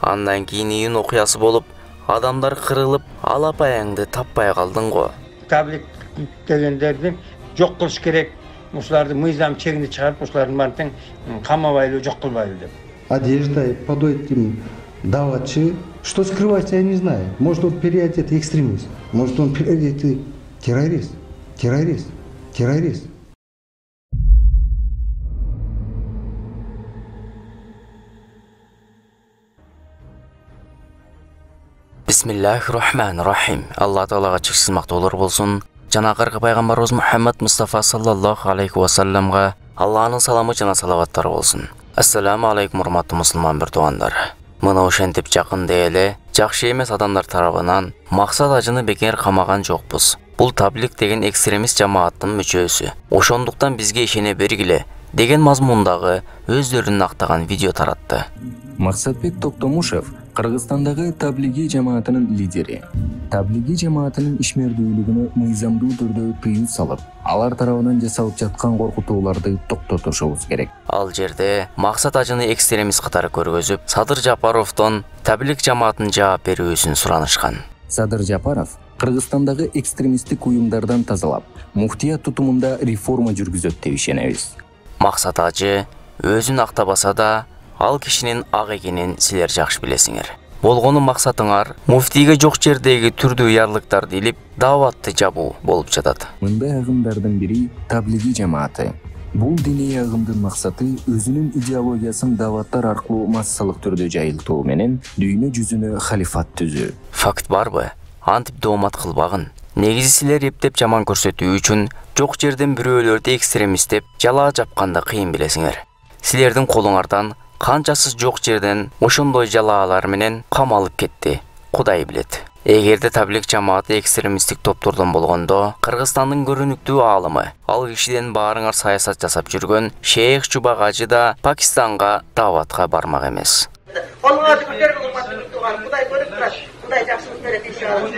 Андан кийин июнь окуясы болуп, адамдар кырылып, алапаяңды таппай калдың го. Таблик дегендерди жок кылыш керек. Ушуларды мыйзам чегинде чыгарып, ушулардын баарын камабайлы, жок кылбайлы деп. Одежда подойт им даватчы. Что скрывается, я не знаю. Может, он переодетый экстремист. Может, он переодетый террорист. Террорист. Бисмиллахир-рахманир-рахим. Алла Таалага чексиз мактоолор болсун. Жанакыркы пайгамбарыбыз Мухаммад Мустафа саллаллаху алейхи ва салламга Алланын саламы жана салаваттары болсун. Ассаламу алейкум, урматтуу мусулман биртугандар. Мына ошентип жакында эле жакшы эмес адамдар тарабынан максат ажыны бекер камаган жокпуз. Бул таблик деген экстремист жамааттын мүчөсү. Ошондуктан бизге ишене бергиле деген мазмундагы өздөрүнүн актаган видео таратты. Максатбек Токтомушев Кыргызстандагы таблиги жамаатынын лидери. Таблиги жамаатынын ишмердүүлүгүнө мыйзамдуу түрдө тыюу салып, алар тарабынан жасалып жаткан коркутууларды токтотушубуз керек. Ал жерде максат ажыны экстремист катары көргөзүп, Садыр Жапаровдон таблик жамаатынын жооп берүүсүн суранышкан. Садыр Жапаров Кыргызстандагы экстремисттик уюмдардан тазалап, муфтият тутумунда реформа жүргүзөт деп ишенебиз. Максат ажы өзүн актабаса да, ал кишинин ак экенин силер жакшы билесиңер. Болгону максатыңар муфтийге жок жердеги түрдүү ярлыктарды илип, даватты жабуу болуп жатат. Мындай агымдардын бири таблиги жамааты. Бул диний агымдын максаты өзүнүн идеологиясын даваттар аркылуу массалык түрдө жайылтуу менен дүйнө жүзүнө халифат түзүү. Факт барбы? Антип доомат кылбагын. Негизи силер эптеп жаман көрсөтүү үчүн жок жерден бирөөлөрдү экстремист деп жалаа жапканда кыйын билесиңер. Силердин колуңардан канчасы жок жерден ошондой жалаалар менен камалып кетти, Кудай билет. Эгерде таблик жамааты экстремисттик топтордон болгондо, Кыргызстандын көрүнүктүү аалымы, ал кишиден баарыңар саясат жасап жүргөн Шейх Чубак ажы да Пакистанга даватка бармак эмес. Кудай көрүп турат, Кудай жакшылык берет иншалла.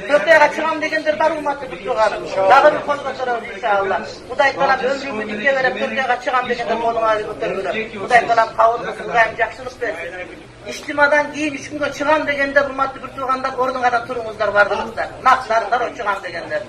Көктөйгө чыгам дегендер бар уматты бүтүрган. Дагы бир колго турабыз иншалла. Кудай таалам өмүрүңдү динге берип көктөйгө чыгам дегендер колуңарды көтөргүлөр. Кудай таалам кабыл кылсын, Кудайым жакшылык берсин. İçtimadan giyin 3 günde çıkan degenler hurmatlı bir tuğanlar orduңардан turuңуздар бардыңыздар. Naqslarınдар o çıkan degenler.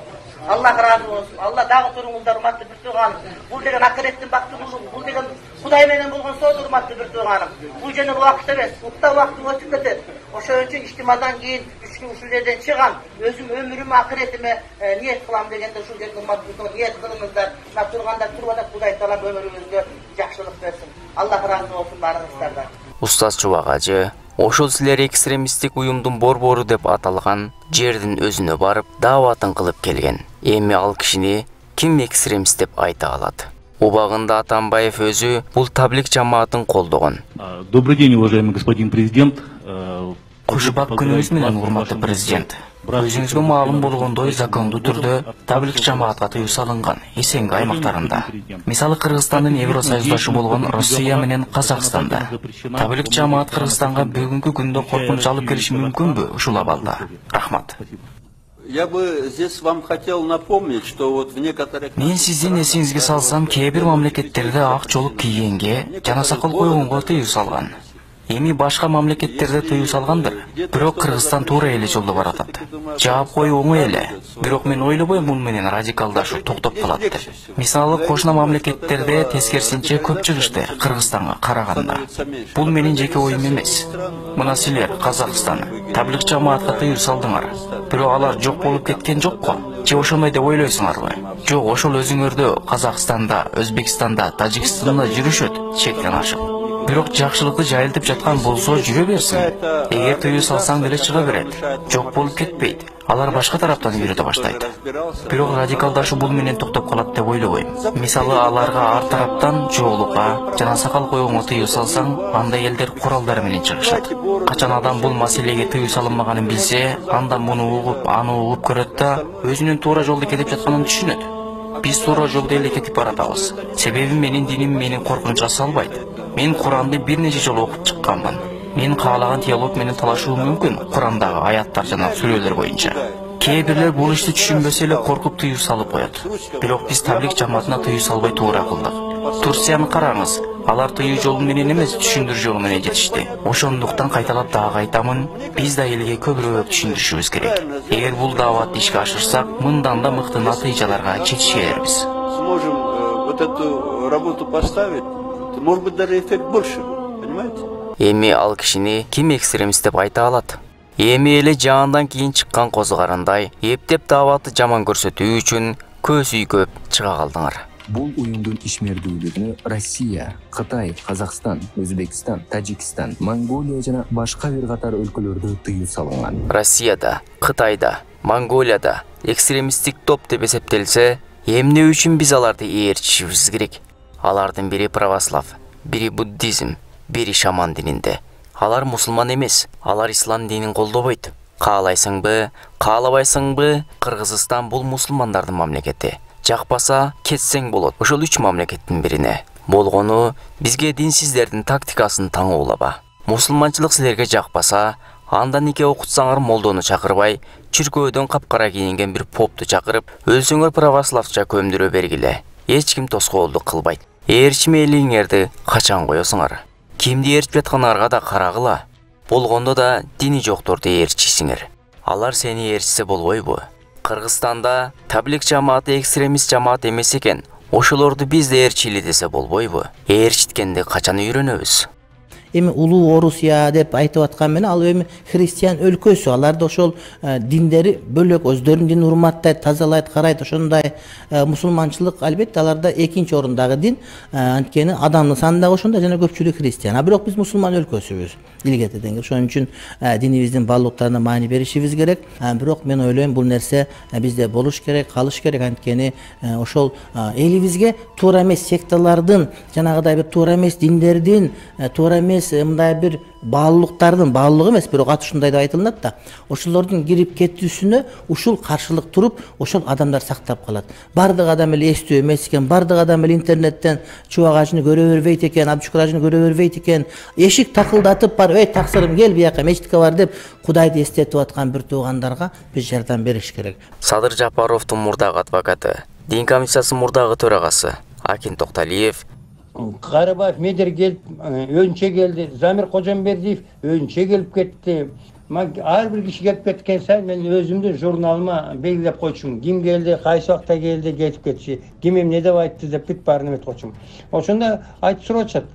Allah razı olsun. Allah dağı turuңуздар hurmatlı bir tuğan. Bul degen akiretin baktı bul degen Kuday menen bolgon söz hurmatlı bir tuğanım. Bu jene vakit emes. Utta vakti ötüp keter. Oşo üçün içtimadan giyin 3 gün usullerden çıkan özüm ömrümü akiretime niyet kılam degende şu jene hurmatlı bir tuğan niyet kılыңыздар. Turganda turganda Kuday taala ömrüңүzгө жакшылык берсин. Allah razı olsun barыңыздардан. Устаз Чубак ажы, ошол силер экстремисттик уюмдун борбору деп аталган жердин өзүнө барып, даватын кылып келген. Эми ал кишини ким экстремист деп айта алат? Убагында Атамбаев өзү бул таблик жамаатын колдогон. Добрый день, уважаемый господин президент. Кушубак күнүңүз менен, урматтуу президент. Өзүңүзгө маалым болгондой закондуу түрдө таблик жамаатка тыюу салынган эсенги аймактарында. Мисалы Кыргызстандын Евросоюздашы болгон Россия менен Казакстанда. Таблик жамаат Кыргызстанга бүгүнкү күндө коркунуч алып келиши мүмкүнбү ушул абалда? Рахмат. Я бы здесь вам хотел напомнить, что вот в некоторых... Мен сиздин эсиңизге салсам, кээ бир мамлекеттерде ак жолук кийгенге жана сакал койгонго тыюу салган. Эми башка мамлекеттерде тыюу салгандыр. Бирок Кыргызстан туура эле жолдо баратат. Жаап коюу оңой эле. Бирок мен ойлобойм бул менен радикалдашуу токтоп калат деп. Мисалы кошуна мамлекеттерде тескерисинче көп чыгышты Кыргызстанга караганда. Бул менин жеке оюм эмес. Мына силер Казакстан таблик жамаатка тыюу салдыңар. Бирок алар жок болуп кеткен жокко. Же ошондой деп ойлойсуңарбы? Жок, ошол өзүңөрдө Казакстанда, Өзбекстанда, Тажикстанда жүрүшөт чектен ашып. Бирок жакшылыкты жайылтып жаткан болсо жүрө берсин. Эгер тыюу салсаң деле чыга берет. Жок болуп кетпейт. Алар башка тараптан үйрөтө баштайт. Бирок радикалдашуу бул менен токтоп калат деп ойлобойм. Мисалы аларга ар тараптан жоолукка жана сакал койгонго тыюу салсаң, андай элдер куралдар менен чыгышат. Качан адам бул маселеге тыюу салынмаганын билсе, андан муну угуп, аны угуп көрөт да өзүнүн туура жолдо кетип жатканын түшүнөт. Биз туура жолдо эле кетип баратабыз. Себеби менин диним мени коркунучка салбайт. Мен Куранды бир нече жолу окуп чыкканмын. Мен каалаган диалог менен талашуу мүмкүн Курандагы аяттар жана сүрөлөр боюнча. Кээ бирлер бул ишти түшүнбөсө эле коркуп тыюу салып коет. Бирок биз таблик жамаатына тыюу салбай туура кылдык. Турцияны караңыз. Алар тыюу жолу менен эмес, түшүндүрүү жолу менен жетишти. Ошондуктан кайталап дагы айтамын, биз да элге көбүрөөк түшүндүрүшүбүз керек. Эгер бул дааватты ишке ашырсак, мындан да мыкты натыйжаларга жетишербиз. Сможем вот эту работу поставить, то, может быть, даже эффект больше будет, понимаете? Эми ал кишини ким экстремист деп айта алат? Эми эле жаандан кийин чыккан козу карандай, эптеп дааватты жаман көрсөтүү үчүн көз үйкөп чыга калдыңар. Бул уюмдун ишмердүүлүгүнө Россия, Кытай, Казакстан, Өзбекстан, Тажикстан, Монголия жана башка бир катар өлкөлөрдө тыюу салынган. Россияда, Кытайда, Монголияда экстремисттик топ деп эсептелсе, эмне үчүн биз аларды ээрчишибиз керек? Алардын бири православ, бири буддизм, бири шаман дининде. Алар мусулман эмес, алар ислам динин колдобойт. Каалайсыңбы, каалабайсыңбы, Кыргызстан бул мусулмандардын мамлекети. Жакпаса, кетсең болот. Ошол 3 мамлекеттин бирине. Болгону бизге динсиздердин тактикасын таңуулаба. Мусулманчылык силерге жакпаса, анда нике окутсаңар молдону чакырбай, чүркөөдөн капкара кийинген бир попту чакырып, өлсөңөр православча көмдүрө бергиле. Эч ким тоскоолдук кылбайт. Ээрчиме элиңерди качан коесуңар? Кимди ээрчип жаткандарга да карагыла. Болгондо да дини жокторду ээрчисиңер. Алар сени ээрчисе болбойбу? Кыргызстанда таблик жамааты экстремист жамаат эмес экен. Ошолорду биз да ээрчили десе болбойбу? Ээрчиткенди качан үйрөнөбүз? Эми улуу Орусия деп айтып аткан менен ал эми христиан өлкөсү. Аларда ошол диндери бөлөк, өздөрүнүн динин урматтайт, тазалайт, карайт. Ошондой мусулманчылык албетте аларда экинчи орундагы дин. Анткени адамдын саны да ошондой жана көпчүлүк христиан. А бирок биз мусулман өлкөсүбүз. Илгетеден. Ошон үчүн динибиздин баалуулуктарына маани беришибиз керек. Бирок мен ойлойм бул нерсе бизде болуш керек, калыш керек. Анткени ошол элибизге туура эмес секталардын, жанагыдай бир туура эмес диндердин, туура эмес мындай бир баалуулуктардын, баалуулук эмес, бирок аты ушундай деп айтылат да. Ошолордун кирип кетүүсүнө ушул каршылык туруп, ошол адамдар сактап калат. Бардык адам эле эстүү эмес экен, бардык адам эле интернеттен чубак ажыны көрө бербейт экен, абчукур ажыны көрө бербейт экен. Эшик такылдатып бар, "Эй, таксырым, кел бияка, мечитке бар" деп Кудайды эстетип аткан бир туугандарга биз жардам бериш керек. Садыр Жапаровдун мурдагы адвокаты, Дин комиссиясынын мурдагы төрагасы Акин Токталиев Карабаев медер келип өзүнчө келди. Замир Кожомбердиев өзүнчө келип кетти. Ар бир киши келип кеткен сайын мен өзүмдүн журналыма белгилеп койчумун. Ким келди, кайсы убакта келди, кетип кетчи. Ким эмне деп айтты деп бүт баарын эметип койчумун. Ошондо айтып сурашат.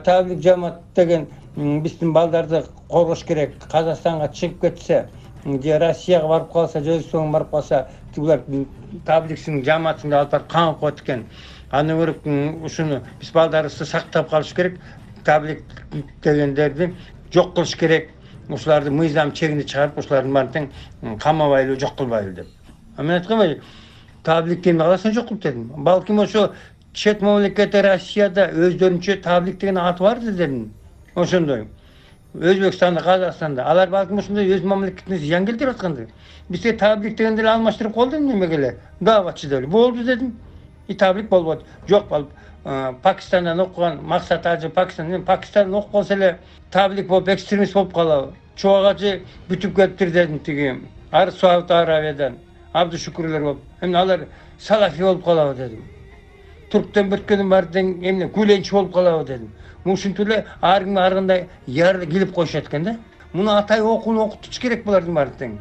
Таблик жамаат деген биздин балдарды коргош керек. Казакстанга чыгып кетсе, же Россияга барып калса, же Өзбекстанга барып калса, булар табликтин жамаатын алып барып камап коет экен. Аны көрүп ушуну биз балдарыбызды сактап калыш керек. Таблик дегендерди жок кылыш керек. Ушуларды мыйзам чегине чыгарып, ушулардын баарын камабайлы, жок кылбайлы деп. Мен айткам, табликти каласын жок кылып дедим. Балким ошо чет мамлекетте Россияда өздөрүнчө таблик деген аты бар дедим. Ошондой. Өзбекстанда, Казакстанда алар балким ошондой өз мамлекетине зыян келтирип аткандар. Бизге таблик дегендер алмаштырып колду немегеле. Дааватчы деп. Болду дедим. И таблик болбойт. Жок болуп Пакистандан окуган Максат Ажы Пакистандан окуп калса эле таблик болуп экстремист болуп калабы. Чубак Ажы бүтүп кетиптир дедим тиги. Сауд Арабиядан Абдушукурлар болуп. Эмне алар салафи болуп калабы дедим. Турктан бүткөнүн баардын эмне күлөнчү болуп калабы дедим. Ушинтип эле ар ким аргандай яры келип коюшат экен да. Муну атай окууну окутуш керек булардын баарын.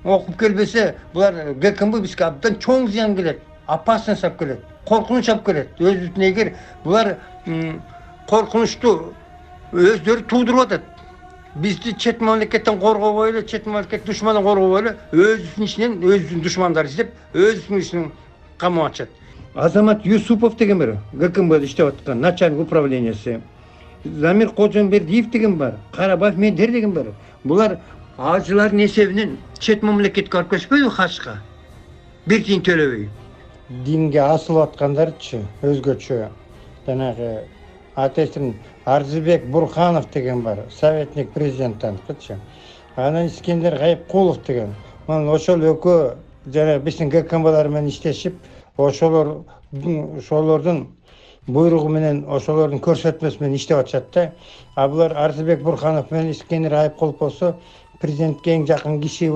Окуп келбесе булар ГКМБ бизге абдан чоң зыян келет. Опасность алып келет. Коркунуч алып келет. Өзүнүн эгер булар коркунучту өздөрү туудуруп атат. Бизди чет мамлекеттен коргобой эле, чет мамлекет душмандан коргобой эле, өзүнүн ичинен өзүнүн душмандары издеп, өзүнүн ичинен камап атышат. Азамат Юсупов деген бар, ГКМБда иштеп аткан начальник управлениясы. Замир Кожомбердиев деген бар, Карабаев медер деген бар. Булар ажылардын эсебинен чет мамлекетке алып кетпейби хачка? Бир тиын төлөбөй. Динге асылып аткандарчы өзгөчө. Жанагы атесин Арзыбек Бурханов деген бар, советник президенттанчы. Анан Искендер Гайыпкулов деген. Мен ошол экөө жана биздин ГКМБлар менен иштешип, ошолордун буйругу менен, ошолордун көрсөтмөсү менен иштеп атышат да. А булар Арзыбек Бурханов менен Искендер Гайыпкулов болсо президентке эң жакын киши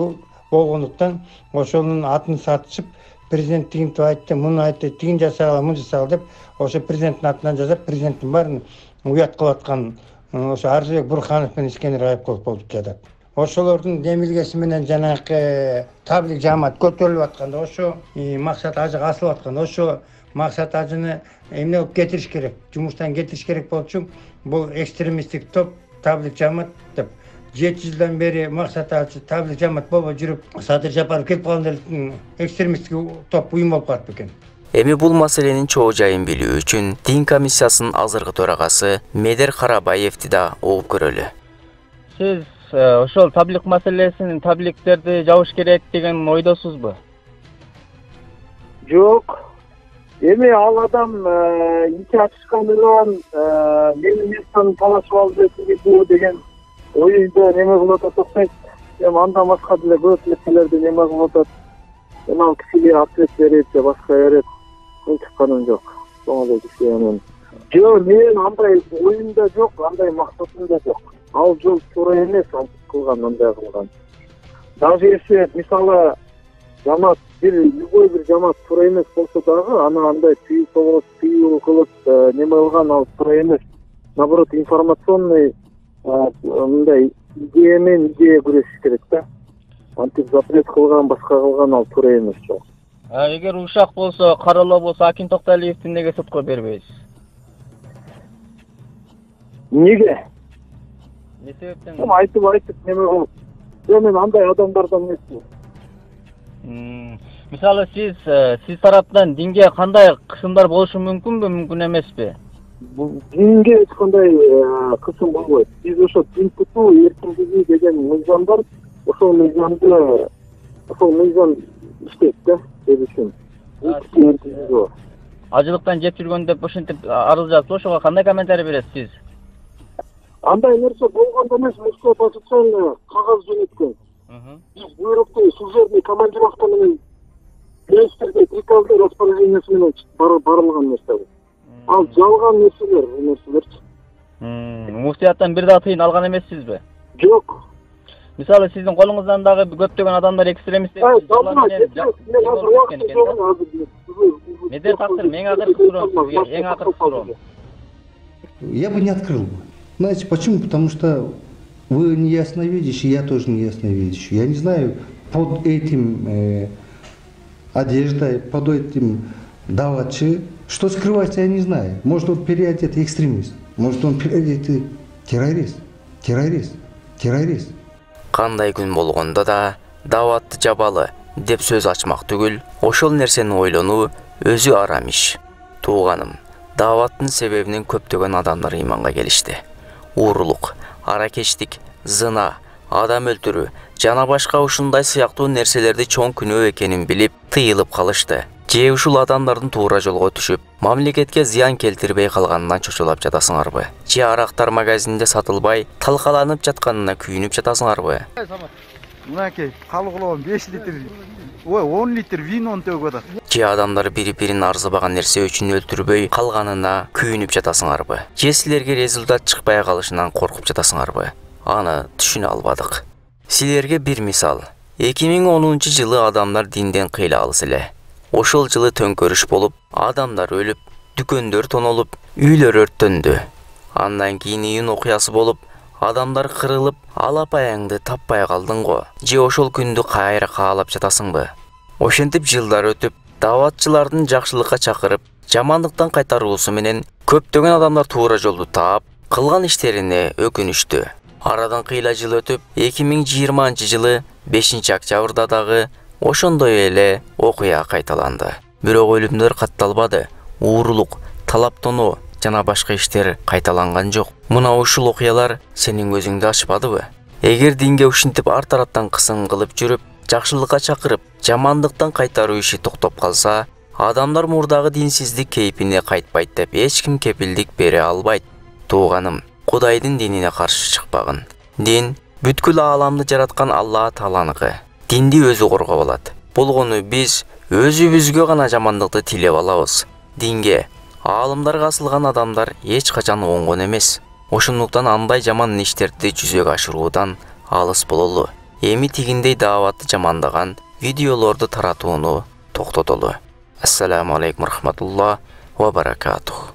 болгондуктан ошонун атын сатышып президент тигинтип айтты, муну айтты, тигин жасагыла, муну жасагыла деп ошо президенттин атынан жазап, президенттин баарын уят кылып аткан ошо Арзыбек Бурханов менен Искендер Айыпкулов болуп жатат. Ошолордун демилгеси менен жанагы таблик жамаат көтөрүлүп атканда, ошо максат ажыга асылып атканда, ошо максат ажыны эмне кылып кетириш керек, жумуштан кетириш керек болчу. Бул экстремисттик топ таблик жамаат деп 7 жылдан бери максат ажы таблик жамаат болбой жүрүп, Садыр Жапаров келип калганда экстремисттик топ уюм болуп калат бекен. Эми бул маселенин чоо жайын билүү үчүн Дин комиссиясынын азыркы төрагасы Медер Карабаевди да угуп көрөлү. Сиз ошол таблик маселесин, табликтерди жабыш керек деген ойдосузбу? Жок. Эми ал адам ичи ачышканынан менин местаны талашып алды деген ойдо неме кылып атат. Эми андан башка деле көп нерселерди неме кылып атат. Эми ал кишиге ответ берет же башка берет. Чыкканым жок. Соңуда кишинен. Жок, мен андай оюмда жок, андай максатымда жок. Ал жол туура эмес, ал кылган, андай кылган. Даже если мисалы жамаат любой бир жамаат туура эмес болсо дагы, аны андай тыюу кылып неме кылган ал туура эмес. Наоборот, информационный мындай идея күрөшүш керек да. Антип запрет кылган, башка кылган ал туура эмес жок. Эгер ушак болсо, каралоо болсо, Акин Токталиевди неге сотко бербейсиз? Неге? Не себептен? Айтып неме кылып. Мен андай адамдардан эмесмин. Мисалы сиз тараптан динге кандай кысымдар болушу мүмкүнбү, мүмкүн эмеспи? Динге эч кандай кысым болбойт. Биз ошо дин тутуу эркиндиги деген мыйзам бар. Ошол мыйзам иштейт да, биз үчүн. Ажылыктан жеп жүргөн деп ошентип арыз жазып, ошого кандай комментарий бересиз сиз? Андай нерсе болгондо эмес, Москва официально кагаз жөнөткөн. Биз буйрукту служебный командировка менен министрге приказды распоряжениясы менен барылган нерсе бул. Ал жалган нерселерчи. Муфтияттан бир да тыйын алган эмессизби? Жок. Мисалы сиздин колуңуздан дагы көптөгөн адамдар экстремист деп Медер тактыр, мен акыркы суроом сизге, эң акыркы суроом. Я бы не открыл бы. Знаете почему? Потому что вы не ясновидящий, я тоже не ясновидящий. Я не знаю, под этим одеждой, под этим давачи, что скрывается, я не знаю. Может, он переодетый экстремист, может, он переодетый террорист. Кандай күн болгондо да даватты жабалы деп сөз ачмак түгүл, ошол нерсени ойлонуу өзү арам иш. Тууганым, даваттын себебинен көптөгөн адамдар ыйманга келишти. Уурулук, аракечтик, зына, адам өлтүрүү жана башка ушундай сыяктуу нерселерди чоң күнөө экенин билип, тыйылып калышты. Же ушул адамдардын туура жолго түшүп, мамлекетке зыян келтирбей калганынан чочулап жатасыңарбы? Же арактар магазинде сатылбай, талкаланып жатканына күйүнүп жатасыңарбы? Мынакей, калыгылоон 5 литр, 10 литр винон төгүп атат. Же адамдар бири-бирин арзыбаган нерсе үчүн өлтүрбөй калганына күйүнүп жатасыңарбы? Же силерге результат чыкпай калышынан коркуп жатасыңарбы? Аны түшүнө албадык. Силерге бир мисал. 2010-жылы адамдар динден кыйла алыс эле. Ошол жылы төңкөрүш болуп, адамдар өлүп, дүкөндөр тонолуп, үйлөр өрттөндү. Андан кийин июнь окуясы болуп, адамдар кырылып, алапаяңды таппай калдың го. Же ошол күндү кайра каалап жатасыңбы? Ошентип жылдар өтүп, даватчылардын жакшылыкка чакырып, жамандыктан кайтаруусу менен көптөгөн адамдар туура жолду таап, кылган иштерине өкүнүштү. Арадан кыйла жыл өтүп, 2020-жылы 5-октябрда дагы ошондой эле окуя кайталанды. Бирок өлүмдөр катталбады. Уурулук, талаптонуу жана башка иштер кайталанган жок. Мына ушул окуялар сенин көзүңдү ачпадыбы? Эгер динге ушинтип ар тараптан кысым кылып жүрүп, жакшылыкка чакырып, жамандыктан кайтаруу иши токтоп калса, адамдар мурдагы динсиздик кейпине кайтпайт деп эч ким кепилдик бере албайт. Тууганым, Кудайдын динине каршы чыкпагын. Дин бүткүл ааламды жараткан Алла Тааланыкы. Динди өзү коргоп алат. Болгону биз өзүбүзгө гана жамандыкты тилеп алабыз. Динге, аалымдарга асылган адамдар эч качан оңгон эмес. Ошондуктан андай жаман иштерди жүзөгө ашыруудан алыс бололу. Эми тигиндей дааватты жамандаган видеолорду таратууну токтотолу. Ассаламу алейкум рахматуллах ва баракатух.